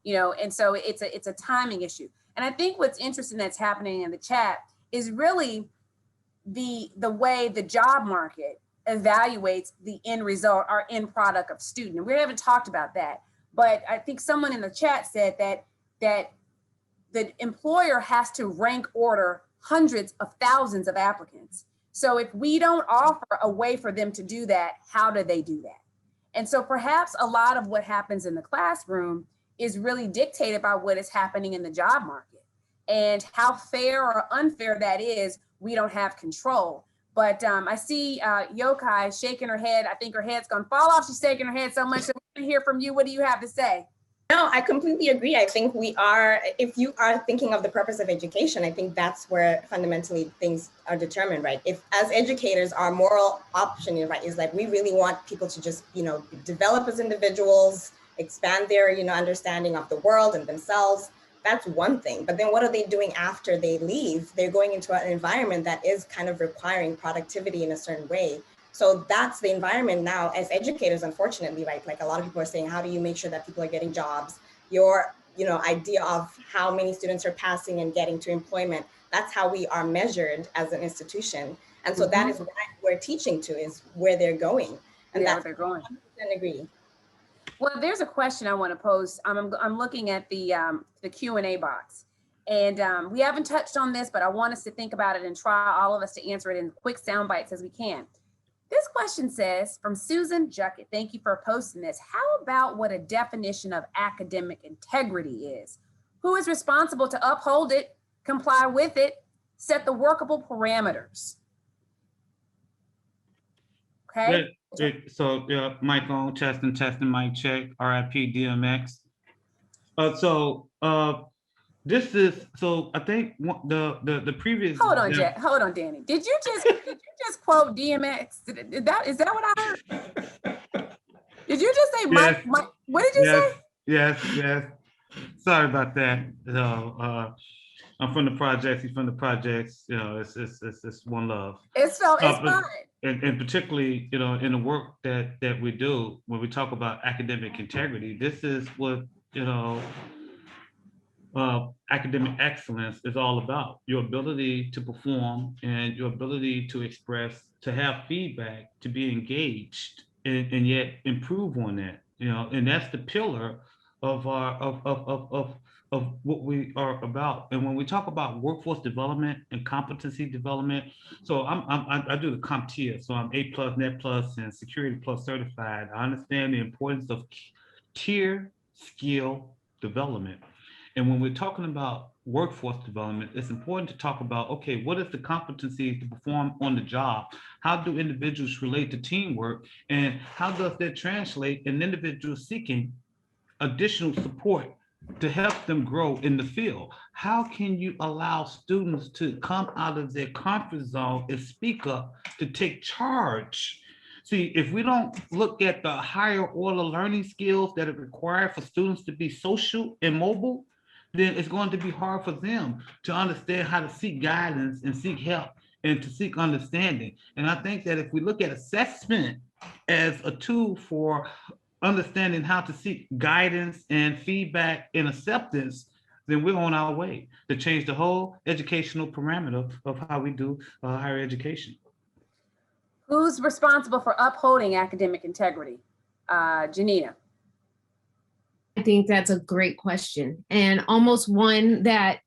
Speaker 1: You know, and so it's a timing issue. And I think what's interesting that's happening in the chat is really the way the job market evaluates the end result or end product of student. We haven't talked about that, but I think someone in the chat said that the employer has to rank order hundreds of thousands of applicants. So if we don't offer a way for them to do that, how do they do that? And so perhaps a lot of what happens in the classroom is really dictated by what is happening in the job market, and how fair or unfair that is, we don't have control. But I see Yeukai shaking her head. I think her head's gonna fall off. She's shaking her head so much. So we want to hear from you. What do you have to say?
Speaker 5: No, I completely agree. I think we are, if you are thinking of the purpose of education, I think that's where fundamentally things are determined, right? If as educators, our moral option, right, is like, we really want people to just, you know, develop as individuals, expand their, you know, understanding of the world and themselves. That's one thing. But then what are they doing after they leave? They're going into an environment that is kind of requiring productivity in a certain way. So that's the environment now as educators, unfortunately, right? Like a lot of people are saying, how do you make sure that people are getting jobs? Your, you know, idea of how many students are passing and getting to employment, that's how we are measured as an institution. And so that is what we're teaching to, is where they're going. And that's where they're going. I agree.
Speaker 1: Well, there's a question I want to pose. I'm looking at the Q&A box, and we haven't touched on this, but I want us to think about it and try all of us to answer it in quick sound bites as we can. This question says, from Susan Juckett, thank you for posting this. How about what a definition of academic integrity is? Who is responsible to uphold it, comply with it, set the workable parameters? Okay.
Speaker 2: So mic on, testing, mic check, RIP DMX. This is, so I think the previous.
Speaker 1: Hold on, Danny. Did you just quote DMX? Is that what I heard? Did you just say
Speaker 2: yes.
Speaker 1: Mike? What did you say?
Speaker 2: Yes. Sorry about that. I'm from the projects. He's from the projects. You know, it's one love.
Speaker 1: It's fine.
Speaker 2: And particularly, you know, in the work that we do, when we talk about academic integrity, this is what, you know, academic excellence is all about. Your ability to perform and your ability to express, to have feedback, to be engaged, and yet improve on that. You know, and that's the pillar of our of what we are about. And when we talk about workforce development and competency development, so I do the CompTIA, so I'm A+, Net+, and Security Plus certified. I understand the importance of tier skill development. And when we're talking about workforce development, it's important to talk about, okay, what is the competencies to perform on the job? How do individuals relate to teamwork? And how does that translate in individuals seeking additional support to help them grow in the field? How can you allow students to come out of their comfort zone and speak up, to take charge? See, if we don't look at the higher order learning skills that are required for students to be social and mobile, then it's going to be hard for them to understand how to seek guidance and seek help and to seek understanding. And I think that if we look at assessment as a tool for understanding how to seek guidance and feedback and acceptance, then we're on our way to change the whole educational parameter of how we do higher education.
Speaker 1: Who's responsible for upholding academic integrity? Gianina.
Speaker 3: I think that's a great question, and almost one that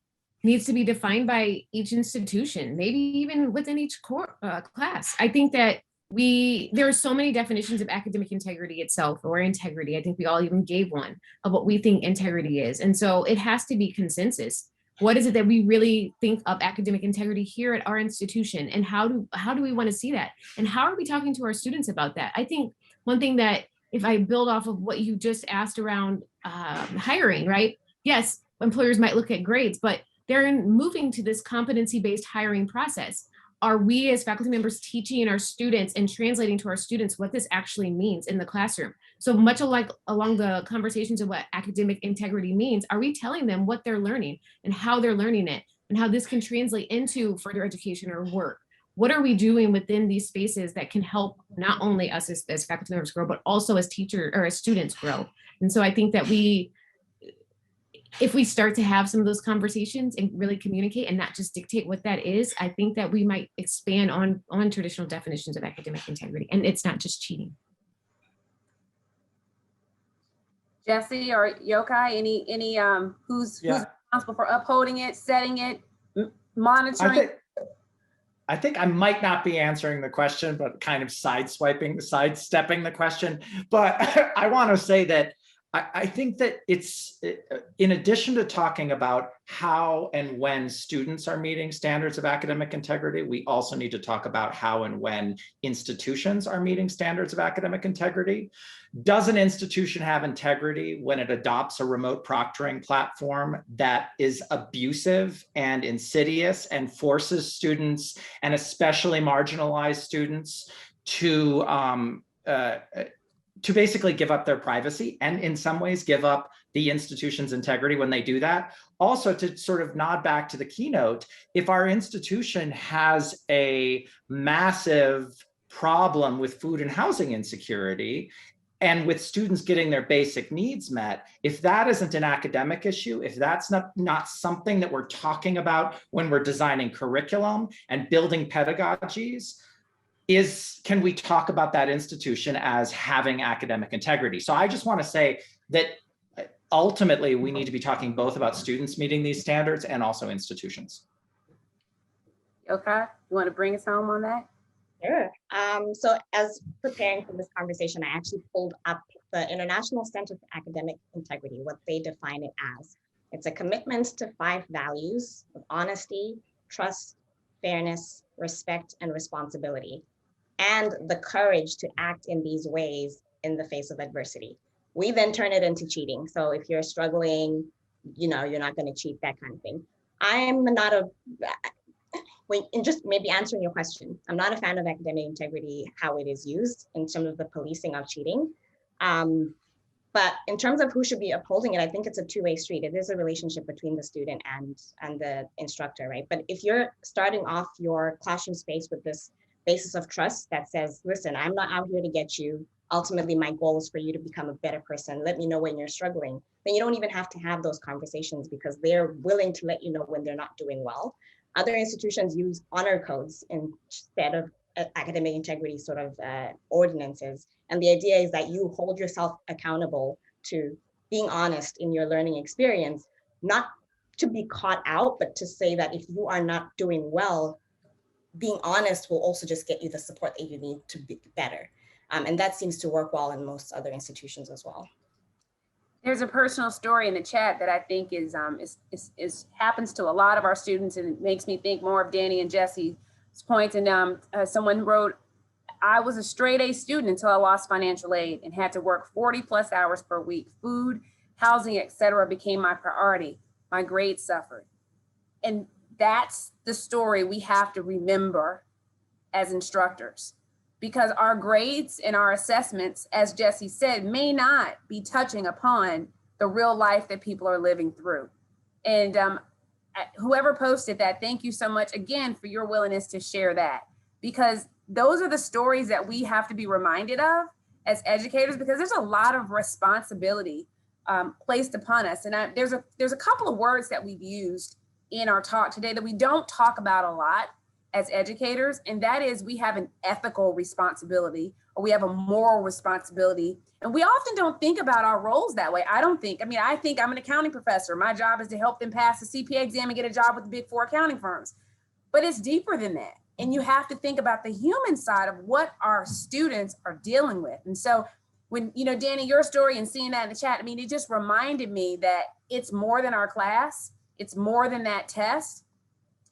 Speaker 3: needs to be defined by each institution, maybe even within each class. I think that there are so many definitions of academic integrity itself, or integrity. I think we all even gave one of what we think integrity is. And so it has to be consensus. What is it that we really think of academic integrity here at our institution? And how do we want to see that? And how are we talking to our students about that? I think one thing that, if I build off of what you just asked around hiring, right? Yes, employers might look at grades, but they're moving to this competency-based hiring process. Are we as faculty members teaching our students and translating to our students what this actually means in the classroom? So much along the conversations of what academic integrity means, are we telling them what they're learning and how they're learning it and how this can translate into further education or work? What are we doing within these spaces that can help not only us as faculty members grow, but also as teachers or as students grow? And so I think that if we start to have some of those conversations and really communicate and not just dictate what that is, I think that we might expand on traditional definitions of academic integrity. And it's not just cheating.
Speaker 1: Jesse or Yeukai, any who's responsible for upholding it, setting it, monitoring?
Speaker 4: I think I might not be answering the question, but kind of sidestepping the question. But I want to say that I think that it's, in addition to talking about how and when students are meeting standards of academic integrity, we also need to talk about how and when institutions are meeting standards of academic integrity. Does an institution have integrity when it adopts a remote proctoring platform that is abusive and insidious and forces students, and especially marginalized students, to basically give up their privacy and in some ways give up the institution's integrity when they do that? Also, to sort of nod back to the keynote, if our institution has a massive problem with food and housing insecurity, and with students getting their basic needs met, if that isn't an academic issue, if that's not something that we're talking about when we're designing curriculum and building pedagogies, can we talk about that institution as having academic integrity? So I just want to say that ultimately we need to be talking both about students meeting these standards and also institutions.
Speaker 1: Okay, you want to bring us home on that?
Speaker 5: Sure. So as preparing for this conversation, I actually pulled up the International Center for Academic Integrity, what they define it as. It's a commitment to 5 values of honesty, trust, fairness, respect, and responsibility, and the courage to act in these ways in the face of adversity. We then turn it into cheating. So if you're struggling, you're not going to cheat, that kind of thing. I'm not and just maybe answering your question, I'm not a fan of academic integrity, how it is used in terms of the policing of cheating. But in terms of who should be upholding it, I think it's a two-way street. It is a relationship between the student and the instructor, right? But if you're starting off your classroom space with this basis of trust that says, listen, I'm not out here to get you. Ultimately, my goal is for you to become a better person. Let me know when you're struggling. Then you don't even have to have those conversations because they're willing to let you know when they're not doing well. Other institutions use honor codes instead of academic integrity sort of ordinances. And the idea is that you hold yourself accountable to being honest in your learning experience, not to be caught out, but to say that if you are not doing well, being honest will also just get you the support that you need to be better. And that seems to work well in most other institutions as well.
Speaker 1: There's a personal story in the chat that I think is happens to a lot of our students, and it makes me think more of Danny and Jesse's points. And someone wrote, I was a straight A student until I lost financial aid and had to work 40+ hours per week. Food, housing, etc., became my priority. My grades suffered. And that's the story we have to remember as instructors, because our grades and our assessments, as Jesse said, may not be touching upon the real life that people are living through. And whoever posted that, thank you so much again for your willingness to share that, because those are the stories that we have to be reminded of as educators, because there's a lot of responsibility placed upon us. And there's a couple of words that we've used in our talk today that we don't talk about a lot as educators, and that is we have an ethical responsibility, or we have a moral responsibility. And we often don't think about our roles that way. I think I'm an accounting professor. My job is to help them pass the CPA exam and get a job with the big 4 accounting firms. But it's deeper than that. And you have to think about the human side of what our students are dealing with. And so when, Danny, your story and seeing that in the chat, it just reminded me that it's more than our class. It's more than that test.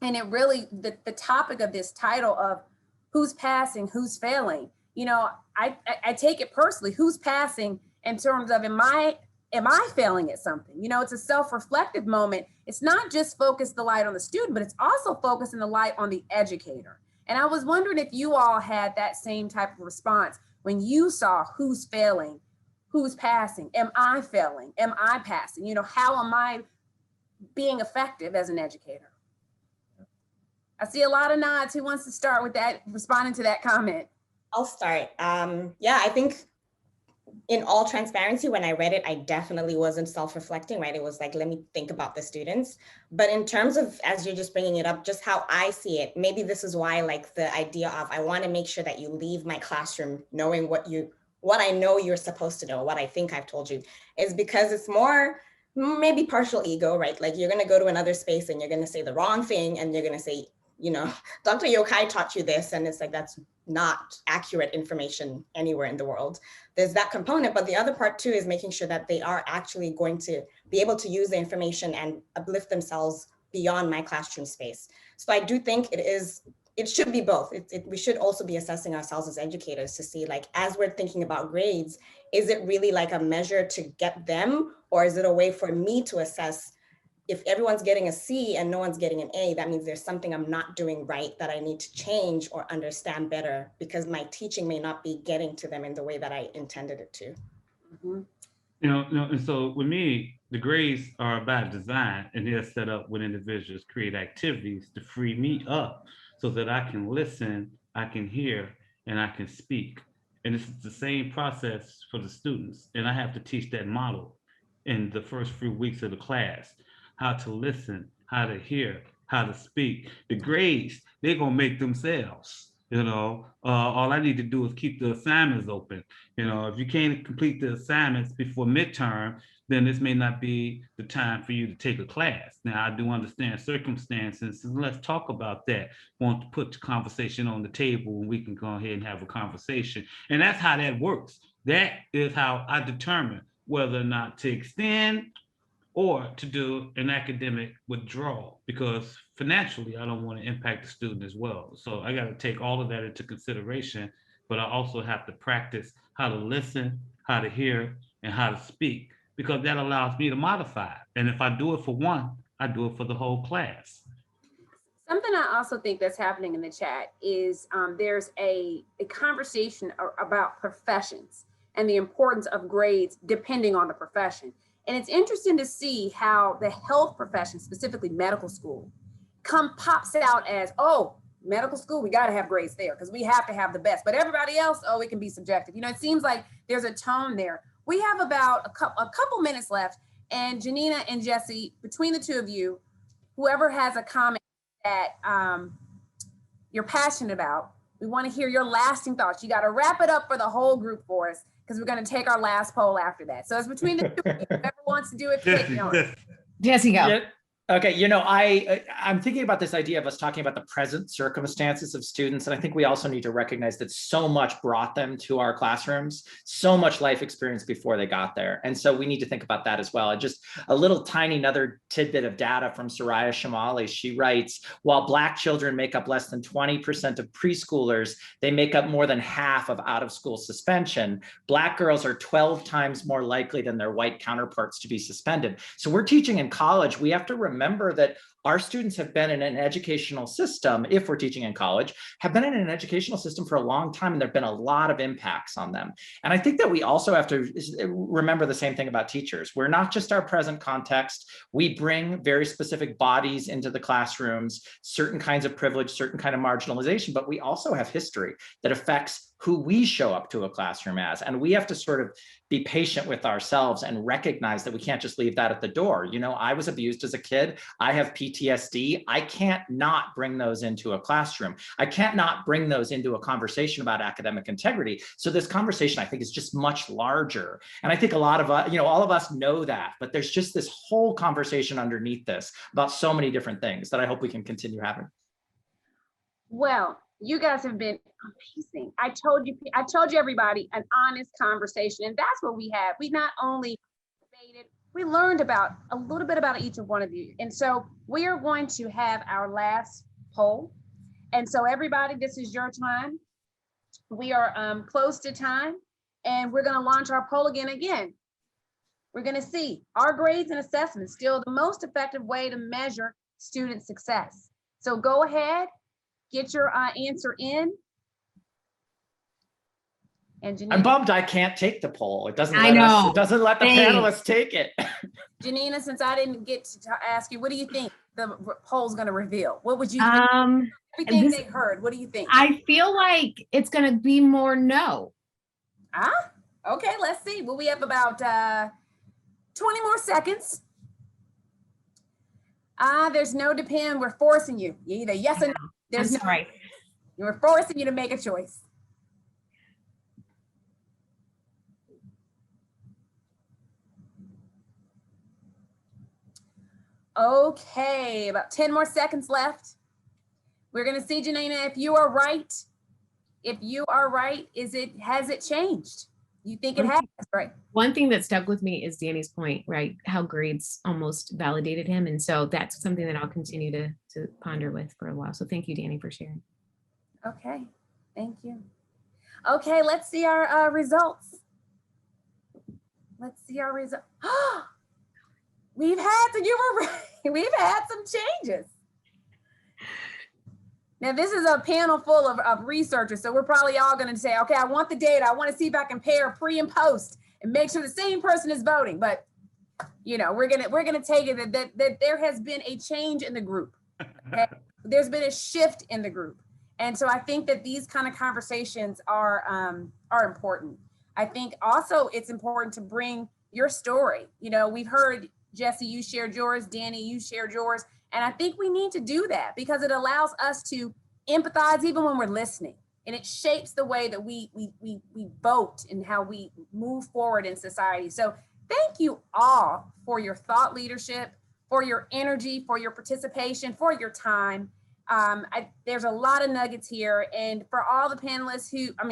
Speaker 1: And it really, the topic of this title of who's passing, who's failing, I take it personally, who's passing in terms of, am I failing at something? It's a self-reflective moment. It's not just focus the light on the student, but it's also focusing the light on the educator. And I was wondering if you all had that same type of response when you saw who's failing, who's passing, am I failing, am I passing? How am I being effective as an educator? I see a lot of nods. Who wants to start with that, responding to that comment?
Speaker 5: I'll start. I think in all transparency, when I read it, I definitely wasn't self-reflecting, right? It was like, let me think about the students. But in terms of, as you're just bringing it up, just how I see it, maybe this is why, like, the idea of, I want to make sure that you leave my classroom knowing what I know you're supposed to know, what I think I've told you, is because it's more maybe partial ego, right? Like, you're going to go to another space and you're going to say the wrong thing, and you're going to say, Dr. Yeukai taught you this, and it's like, that's not accurate information anywhere in the world. There's that component, but the other part too is making sure that they are actually going to be able to use the information and uplift themselves beyond my classroom space. So I do think it should be both. We should also be assessing ourselves as educators to see, like, as we're thinking about grades, is it really like a measure to get them, or is it a way for me to assess, if everyone's getting a C and no one's getting an A, that means there's something I'm not doing right that I need to change or understand better, because my teaching may not be getting to them in the way that I intended it to.
Speaker 1: Mm-hmm.
Speaker 2: And so with me, the grades are about design, and they're set up when individuals create activities to free me up so that I can listen, I can hear, and I can speak. And this is the same process for the students. And I have to teach that model in the first few weeks of the class. How to listen, how to hear, how to speak. The grades, they're gonna make themselves. All I need to do is keep the assignments open. If you can't complete the assignments before midterm, then this may not be the time for you to take a class. Now, I do understand circumstances, and let's talk about that. Want to put the conversation on the table, and we can go ahead and have a conversation. And that's how that works. That is how I determine whether or not to extend or to do an academic withdrawal, because financially, I don't want to impact the student as well. So I got to take all of that into consideration, but I also have to practice how to listen, how to hear, and how to speak, because that allows me to modify. And if I do it for one, I do it for the whole class.
Speaker 1: Something I also think that's happening in the chat is there's a conversation about professions and the importance of grades depending on the profession. And it's interesting to see how the health profession, specifically medical school, pops out as, oh, medical school, we got to have grades there because we have to have the best. But everybody else, oh, it can be subjective. It seems like there's a tone there. We have about a couple minutes left. And Janina and Jesse, between the two of you, whoever has a comment that you're passionate about, we want to hear your lasting thoughts. You got to wrap it up for the whole group for us, because we're going to take our last poll after that. So it's between the two of you. Whoever wants to do it, take it on.
Speaker 3: Jesse, go.
Speaker 4: Okay, I'm thinking about this idea of us talking about the present circumstances of students, and I think we also need to recognize that so much brought them to our classrooms, so much life experience before they got there, and so we need to think about that as well. And just a little tiny another tidbit of data from Soraya Shamali. She writes, while Black children make up less than 20% of preschoolers, they make up more than half of out-of-school suspension. Black girls are 12 times more likely than their white counterparts to be suspended. So we're teaching in college. We have to remember that our students have been in an educational system, if we're teaching in college, have been in an educational system for a long time, and there have been a lot of impacts on them. And I think that we also have to remember the same thing about teachers. We're not just our present context. We bring very specific bodies into the classrooms, certain kinds of privilege, certain kind of marginalization, but we also have history that affects who we show up to a classroom as. And we have to sort of be patient with ourselves and recognize that we can't just leave that at the door. I was abused as a kid. I have PTSD. I can't not bring those into a classroom. I can't not bring those into a conversation about academic integrity. So this conversation, I think, is just much larger. And I think a lot of us, all of us know that, but there's just this whole conversation underneath this about so many different things that I hope we can continue having.
Speaker 1: Well, you guys have been amazing. I told you everybody, an honest conversation, and that's what we have. We not only debated, we learned about a little bit about each of one of you. And so we are going to have our last poll. And so everybody, this is your time. We are close to time, and we're gonna launch our poll again. We're gonna see, are grades and assessments still the most effective way to measure student success? So go ahead, get your answer in. And Janina,
Speaker 4: I'm bummed I can't take the poll. It doesn't
Speaker 3: I
Speaker 4: it doesn't let the panelists take it.
Speaker 1: Janina, since I didn't get to ask you, what do you think the poll's going to reveal? What would you think? Everything they heard, what do you think?
Speaker 3: I feel like it's going to be more no.
Speaker 1: Okay, let's see. Well, we have about 20 more seconds. There's no depend. We're forcing you. You either yes or no. There's no
Speaker 3: right.
Speaker 1: We're forcing you to make a choice. Okay, about 10 more seconds left. We're gonna see, Janina, if you are right. If you are right, has it changed? You think it has, right?
Speaker 3: One thing that stuck with me is Danny's point, right? How grades almost validated him. And so that's something that I'll continue to ponder with for a while. So thank you, Danny, for sharing.
Speaker 1: Okay, thank you. Okay, let's see our results. Let's see our results. We've had some changes. Now, this is a panel full of researchers, so we're probably all going to say, okay, I want the data. I want to see if I can compare pre and post and make sure the same person is voting. But, we're gonna take it that there has been a change in the group. Okay? There's been a shift in the group. And so I think that these kind of conversations are important. I think also it's important to bring your story. We've heard, Jesse, you shared yours, Danny, you shared yours. And I think we need to do that because it allows us to empathize even when we're listening. And it shapes the way that we vote and how we move forward in society. So thank you all for your thought leadership, for your energy, for your participation, for your time. There's a lot of nuggets here. And for all the panelists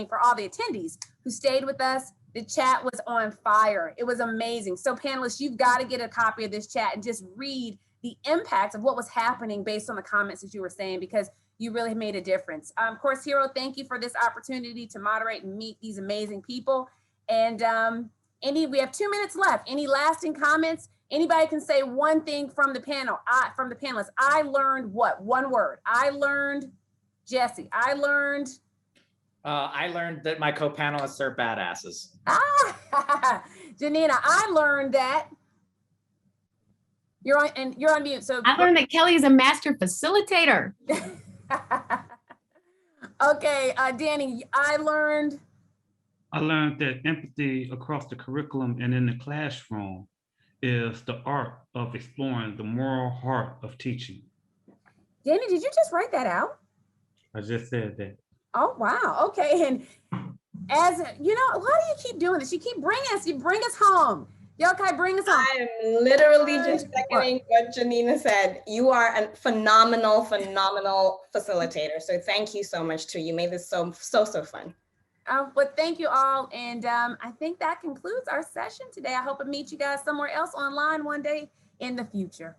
Speaker 1: for all the attendees who stayed with us, the chat was on fire. It was amazing. So panelists, you've got to get a copy of this chat and just read the impact of what was happening based on the comments that you were saying, because you really made a difference. Of course, Hero, thank you for this opportunity to moderate and meet these amazing people. And we have 2 minutes left. Any lasting comments? Anybody can say one thing from the panel, from the panelists. I learned what? One word. I learned, Jesse, I learned that my co-panelists are badasses. Janina, I learned that you're on mute. So
Speaker 3: I learned that Kelly is a master facilitator.
Speaker 1: Okay, Danny, I learned
Speaker 2: that empathy across the curriculum and in the classroom is the art of exploring the moral heart of teaching.
Speaker 1: Danny, did you just write that out?
Speaker 2: I just said that.
Speaker 1: Oh, wow. Okay. And as why do you keep doing this? You bring us home. Yeukai, bring us home.
Speaker 5: I am literally just seconding what Janina said. You are a phenomenal facilitator. So thank you so much too. You made this so fun.
Speaker 1: But thank you all. And I think that concludes our session today. I hope to meet you guys somewhere else online one day in the future.